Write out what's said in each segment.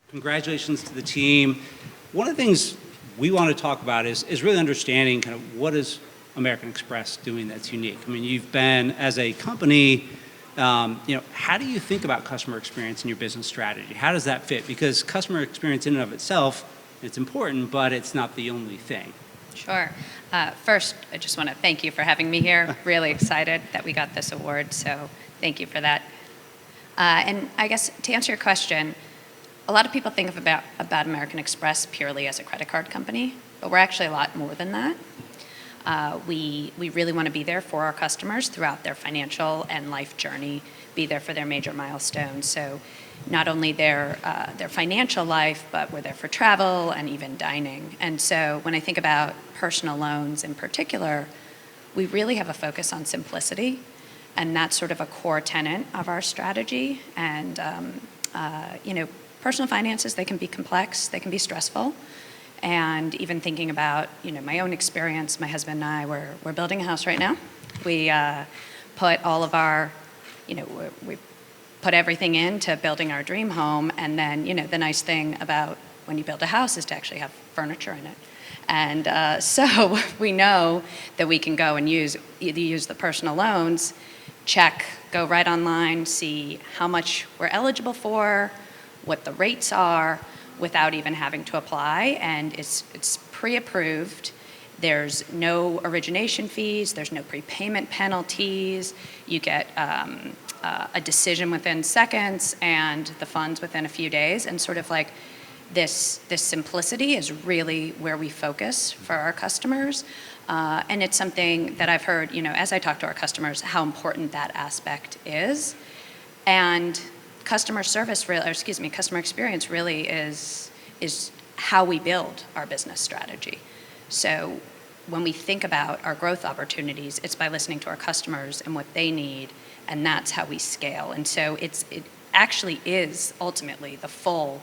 Congratulations to the team. One of the things we want to talk about is really understanding kind of what is American Express doing that's unique. I mean, you've been, as a company, how do you think about customer experience in your business strategy? How does that fit? Because customer experience in and of itself, it's important, but it's not the only thing. Sure. First, I just want to thank you for having me here. Really excited that we got this award, so thank you for that. And I guess to answer your question, a lot of people think about American Express purely as a credit card company, but we're actually a lot more than that. We really want to be there for our customers throughout their financial and life journey, be there for their major milestones. So not only their financial life, but we're there for travel and even dining. And so when I think about personal loans in particular, we really have a focus on simplicity, and that's sort of a core tenet of our strategy. And personal finances, they can be complex, they can be stressful. And even thinking about, my own experience, my husband and I, we're building a house right now. We put all of our, we put everything into building our dream home. And then, the nice thing about when you build a house is to actually have furniture in it. And so we know that we can go and either use the personal loans, check, go right online, see how much we're eligible for, what the rates are, without even having to apply, and it's pre-approved. There's no origination fees, there's no prepayment penalties. You get a decision within seconds and the funds within a few days, and sort of like this simplicity is really where we focus for our customers. And it's something that I've heard, as I talk to our customers, how important that aspect is. And customer experience really is how we build our business strategy. So when we think about our growth opportunities, it's by listening to our customers and what they need, and that's how we scale. And so it actually is ultimately the full,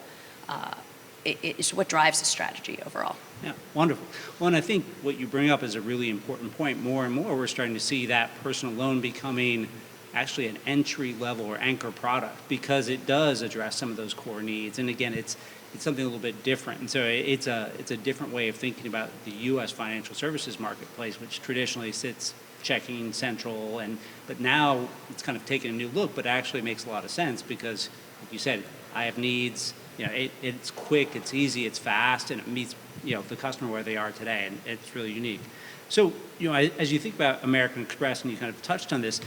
it's what drives the strategy overall. Yeah, wonderful. Well, and I think what you bring up is a really important point. More and more, we're starting to see that personal loan becoming actually an entry-level or anchor product, because it does address some of those core needs. And again, it's something a little bit different. And so it's a different way of thinking about the U.S. financial services marketplace, which traditionally sits checking central, but now it's kind of taken a new look, but actually makes a lot of sense because, like you said, I have needs. It's quick, it's easy, it's fast, and it meets the customer where they are today, and it's really unique. So as you think about American Express, and you kind of touched on this,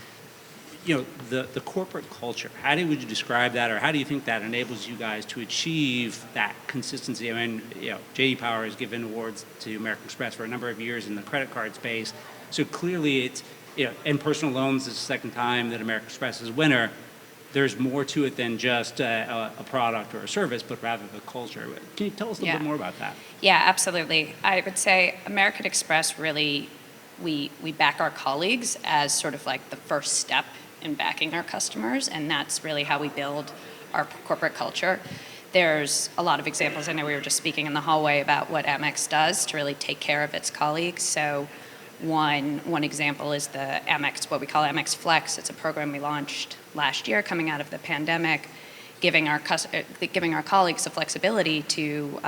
the corporate culture, how would you describe that, or how do you think that enables you guys to achieve that consistency? I mean, J.D. Power has given awards to American Express for a number of years in the credit card space. So clearly it's, and personal loans is the second time that American Express is a winner. There's more to it than just a product or a service, but rather the culture. Can you tell us a little bit more about that? Yeah, absolutely. I would say American Express really, we back our colleagues as sort of like the first step in backing our customers, and that's really how we build our corporate culture. There's a lot of examples. I know we were just speaking in the hallway about what Amex does to really take care of its colleagues. So one example is the Amex, what we call Amex Flex. It's a program we launched last year coming out of the pandemic, giving our colleagues the flexibility to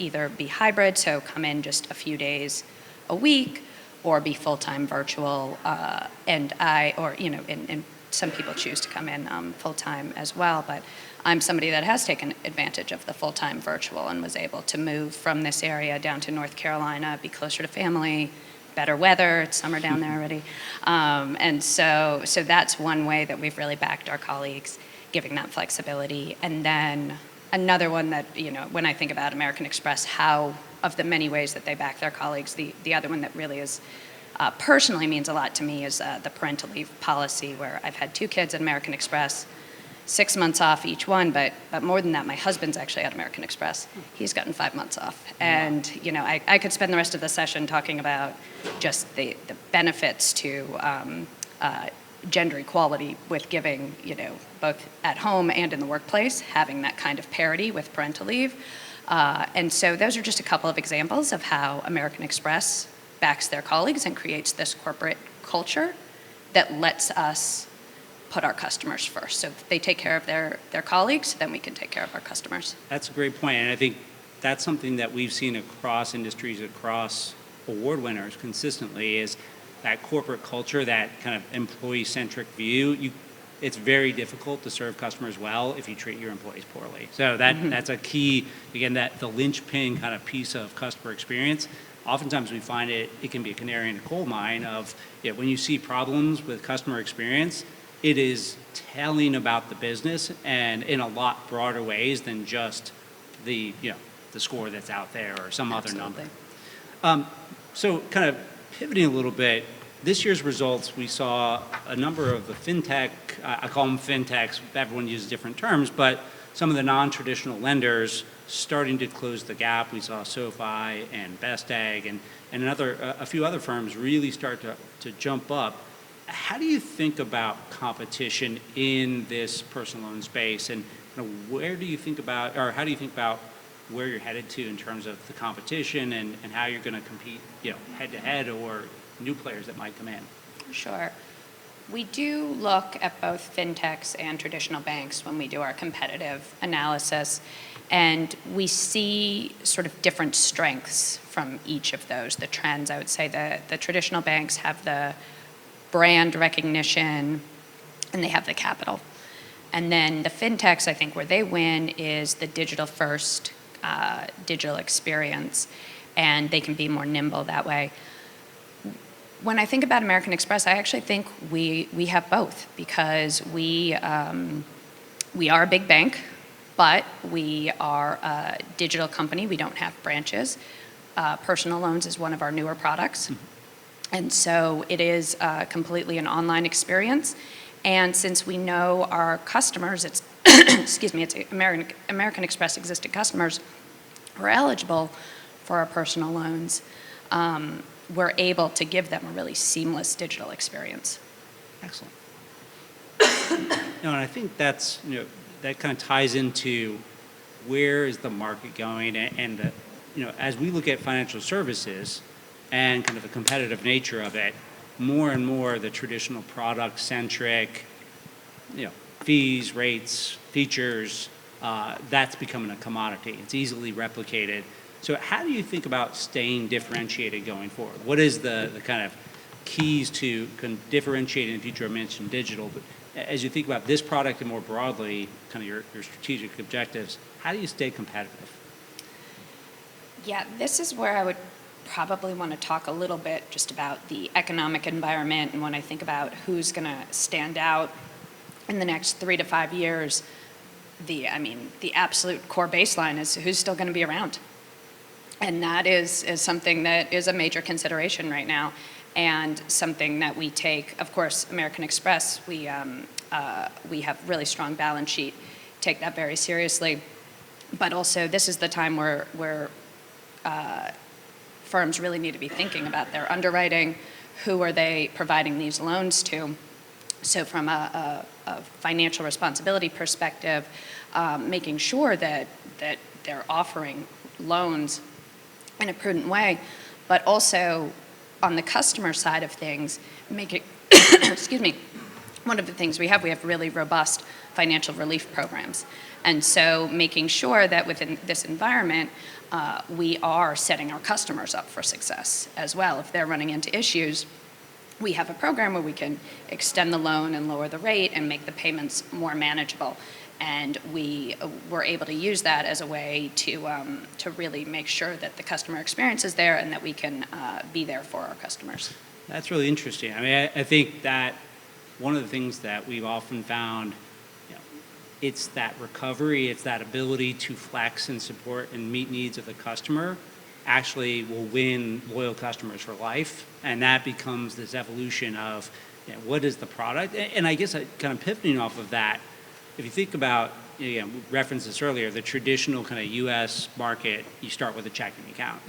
either be hybrid, so come in just a few days a week, or be full-time virtual, and some people choose to come in full-time as well, but I'm somebody that has taken advantage of the full-time virtual and was able to move from this area down to North Carolina, be closer to family, better weather, it's summer down there already. And so that's one way that we've really backed our colleagues, giving that flexibility. And then another one that, when I think about American Express, how of the many ways that they back their colleagues, the other one that really is personally means a lot to me is the parental leave policy, where I've had 2 kids at American Express, 6 months off each one, but more than that, my husband's actually at American Express. He's gotten 5 months off. And, I could spend the rest of the session talking about just the benefits to gender equality with giving, both at home and in the workplace, having that kind of parity with parental leave. And so those are just a couple of examples of how American Express backs their colleagues and creates this corporate culture that lets us put our customers first. So if they take care of their colleagues, then we can take care of our customers. That's a great point, and I think that's something that we've seen across industries, across award winners consistently, is that corporate culture, that kind of employee-centric view. It's very difficult to serve customers well if you treat your employees poorly. So that's a key, again, that the linchpin kind of piece of customer experience. Oftentimes we find it can be a canary in a coal mine of, when you see problems with customer experience, it is telling about the business and in a lot broader ways than just the score that's out there or some other number. So kind of pivoting a little bit, this year's results, we saw a number of the fintech, I call them fintechs, everyone uses different terms, but some of the non-traditional lenders starting to close the gap. We saw SoFi and Best Egg and a few other firms really start to jump up. How do you think about competition in this personal loan space, and where do you think about, or how do you think about where you're headed to in terms of the competition and how you're going to compete, head to head, or new players that might come in? Sure. We do look at both fintechs and traditional banks when we do our competitive analysis, and we see sort of different strengths from each of those. The trends, I would say the traditional banks have the brand recognition and they have the capital. And then the fintechs, I think where they win is the digital first, digital experience, and they can be more nimble that way. When I think about American Express, I actually think we have both, because we are a big bank, but we are a digital company. We don't have branches. Personal loans is one of our newer products. And so it is completely an online experience. And since we know our customers, it's it's American Express existing customers who are eligible for our personal loans, we're able to give them a really seamless digital experience. Excellent. And I think that's, that kind of ties into where is the market going, and as we look at financial services and kind of the competitive nature of it, more and more the traditional product-centric, fees, rates, features, that's becoming a commodity. It's easily replicated. So how do you think about staying differentiated going forward? What is the kind of keys to differentiating in the future? I mentioned digital, but as you think about this product and more broadly, kind of your strategic objectives, how do you stay competitive? Yeah, this is where I would probably want to talk a little bit just about the economic environment, and when I think about who's going to stand out in the next 3 to 5 years, the absolute core baseline is who's still going to be around. And that is something that is a major consideration right now, and something that we take, of course, American Express, we have really strong balance sheet, take that very seriously, but also this is the time where firms really need to be thinking about their underwriting, who are they providing these loans to. So from a financial responsibility perspective, making sure that they're offering loans in a prudent way, but also on the customer side of things, making, one of the things we have really robust financial relief programs. And so making sure that within this environment, we are setting our customers up for success as well. If they're running into issues, we have a program where we can extend the loan and lower the rate and make the payments more manageable. And we were able to use that as a way to really make sure that the customer experience is there and that we can be there for our customers. That's really interesting. I mean, I think that one of the things that we've often found, it's that recovery, it's that ability to flex and support and meet needs of the customer actually will win loyal customers for life. And that becomes this evolution of what is the product? And I guess kind of pivoting off of that, if you think about, we referenced this earlier, the traditional kind of U.S. market, you start with a checking account.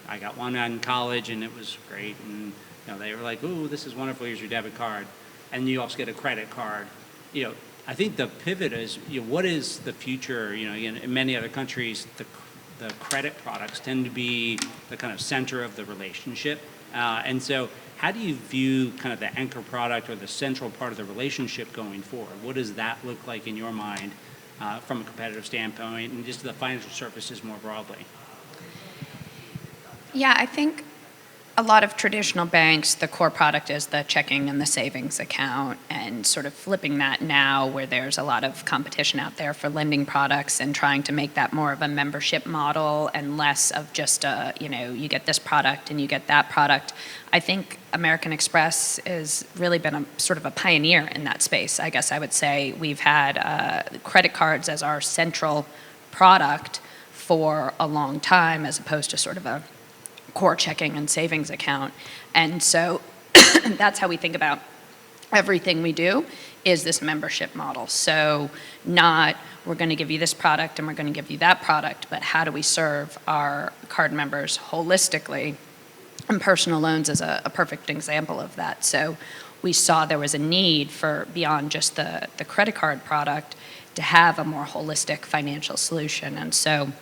I got one in college and it was great. And they were like, "Ooh, this is wonderful, here's your debit card." And you also get a credit card. I think the pivot is, what is the future? In many other countries, the credit products tend to be the kind of center of the relationship. And so how do you view kind of the anchor product or the central part of the relationship going forward? What does that look like in your mind from a competitive standpoint and just the financial services more broadly? Yeah, I think a lot of traditional banks, the core product is the checking and the savings account, and sort of flipping that now where there's a lot of competition out there for lending products and trying to make that more of a membership model and less of just you get this product and you get that product. I think American Express has really been a sort of a pioneer in that space. I guess I would say we've had credit cards as our central product for a long time, as opposed to sort of a core checking and savings account. And so that's how we think about everything we do, is this membership model. So not we're going to give you this product and we're going to give you that product, but how do we serve our card members holistically? And personal loans is a perfect example of that. So we saw there was a need for, beyond just the credit card product, to have a more holistic financial solution. And so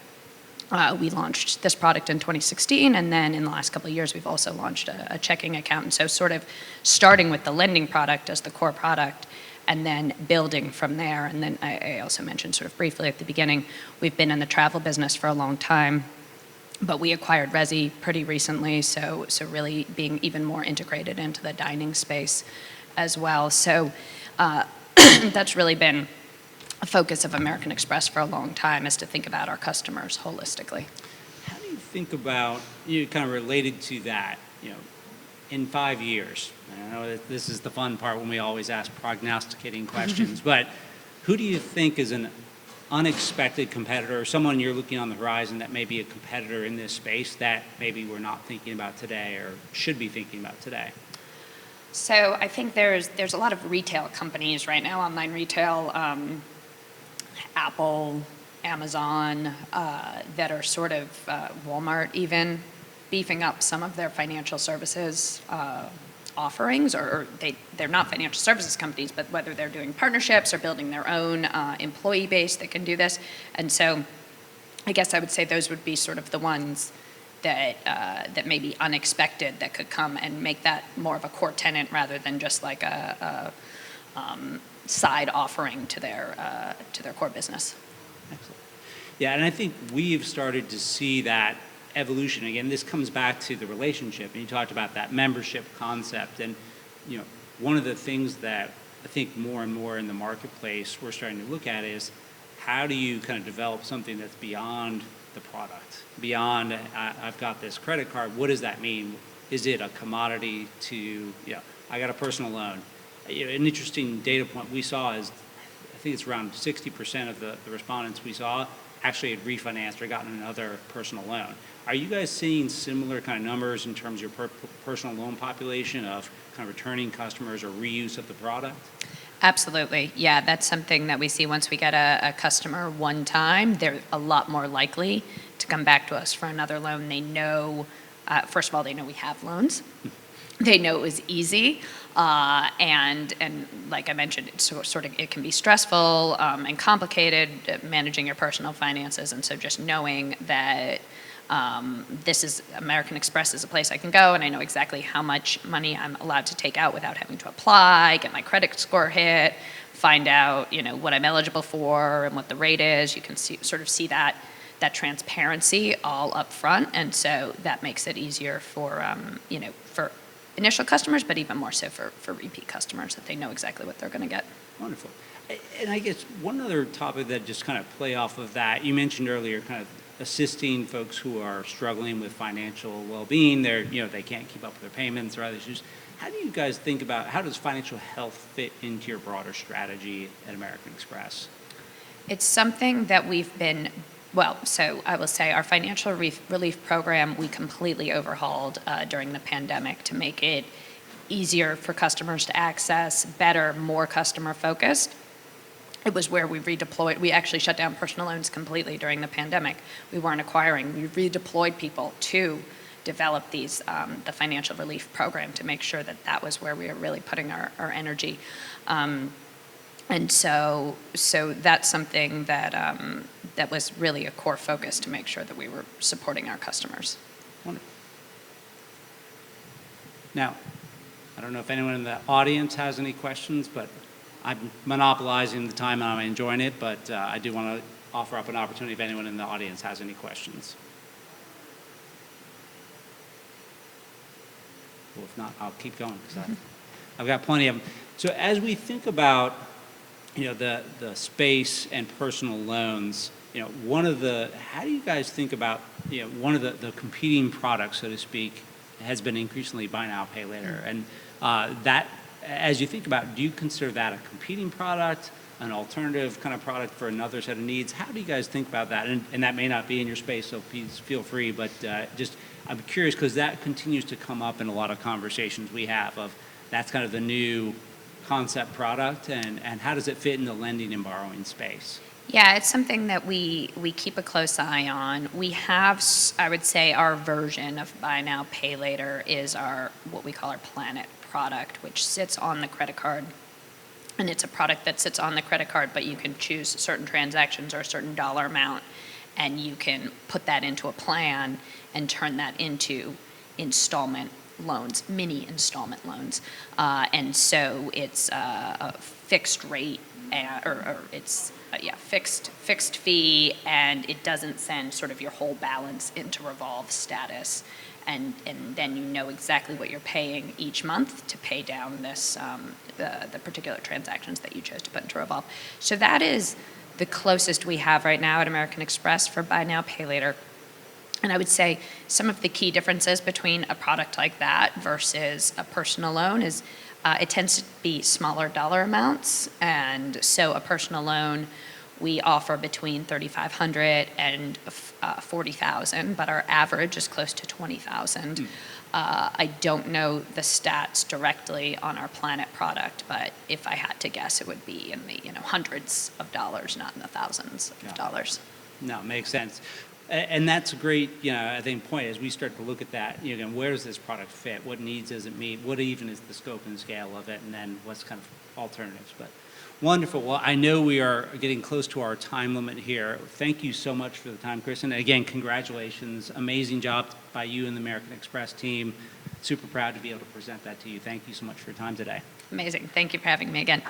we launched this product in 2016, and then in the last couple of years, we've also launched a checking account. And so sort of starting with the lending product as the core product, and then building from there. And then I also mentioned sort of briefly at the beginning, we've been in the travel business for a long time, but we acquired Resi pretty recently, so really being even more integrated into the dining space as well. So that's really been a focus of American Express for a long time, is to think about our customers holistically. How do you think about, kind of related to that, in 5 years? I know that this is the fun part when we always ask prognosticating questions, but who do you think is an unexpected competitor, or someone you're looking on the horizon that may be a competitor in this space that maybe we're not thinking about today or should be thinking about today? So I think there's a lot of retail companies right now, online retail, Apple, Amazon, that are sort of Walmart even beefing up some of their financial services offerings, or they're not financial services companies, but whether they're doing partnerships or building their own employee base that can do this. And so I guess I would say those would be sort of the ones that may be unexpected, that could come and make that more of a core tenant rather than just like a side offering to their core business. Excellent. Yeah, and I think we've started to see that evolution. Again, this comes back to the relationship, and you talked about that membership concept. And one of the things that I think more and more in the marketplace we're starting to look at is, how do you kind of develop something that's beyond the product, beyond I've got this credit card? What does that mean? Is it a commodity to, I got a personal loan? An interesting data point we saw is, I think it's around 60% of the respondents we saw actually had refinanced or gotten another personal loan. Are you guys seeing similar kind of numbers in terms of your personal loan population of kind of returning customers or reuse of the product? Absolutely. Yeah, that's something that we see. Once we get a customer one time, they're a lot more likely to come back to us for another loan. They know, first of all, they know we have loans. They know it was easy, and like I mentioned, it can be stressful and complicated, managing your personal finances. And so just knowing that this is American Express is a place I can go, and I know exactly how much money I'm allowed to take out without having to apply, get my credit score hit, find out what I'm eligible for and what the rate is. You can see that transparency all up front, and so that makes it easier for for initial customers, but even more so for repeat customers, that they know exactly what they're going to get. Wonderful. And I guess one other topic that just kind of play off of that, you mentioned earlier, kind of assisting folks who are struggling with financial well-being. They can't keep up with their payments or other issues. How do you guys think about, how does financial health fit into your broader strategy at American Express? It's something that we've been, so I will say our financial relief program, we completely overhauled during the pandemic to make it easier for customers to access, better, more customer focused. It was where we redeployed. We actually shut down personal loans completely during the pandemic. We weren't acquiring. We redeployed people to develop the financial relief program, to make sure that was where we were really putting our energy. And so that's something that was really a core focus, to make sure that we were supporting our customers. Wonderful. Now, I don't know if anyone in the audience has any questions, but I'm monopolizing the time and I'm enjoying it, but I do want to offer up an opportunity if anyone in the audience has any questions. Well, if not, I'll keep going because I've got plenty of them. So as we think about, the space and personal loans, how do you guys think about, one of the competing products, so to speak, has been increasingly buy now, pay later. And that, as you think about, do you consider that a competing product, an alternative kind of product for another set of needs? How do you guys think about that? And that may not be in your space, so please feel free, but I'm curious because that continues to come up in a lot of conversations we have of that's kind of the new concept product and how does it fit in the lending and borrowing space? Yeah, it's something that we keep a close eye on. We have, I would say, our version of buy now, pay later is what we call our Planet product, which sits on the credit card. And it's a product that sits on the credit card, but you can choose certain transactions or a certain dollar amount, and you can put that into a plan and turn that into installment loans, mini installment loans. And so it's a fixed rate, fixed fee, and it doesn't send sort of your whole balance into revolve status. And then you know exactly what you're paying each month to pay down this the particular transactions that you chose to put into revolve. So that is the closest we have right now at American Express for buy now, pay later. And I would say some of the key differences between a product like that versus a personal loan is it tends to be smaller dollar amounts. And so a personal loan, we offer between $3,500 and $40,000, but our average is close to $20,000. I don't know the stats directly on our Planet product, but if I had to guess, it would be in the hundreds of dollars, not in the thousands of dollars. No, makes sense. And that's a great, I think, point as we start to look at that, where does this product fit? What needs does it meet? What even is the scope and scale of it? And then what's kind of alternatives? But wonderful. Well, I know we are getting close to our time limit here. Thank you so much for the time, Kristen. Again, congratulations. Amazing job by you and the American Express team. Super proud to be able to present that to you. Thank you so much for your time today. Amazing. Thank you for having me again.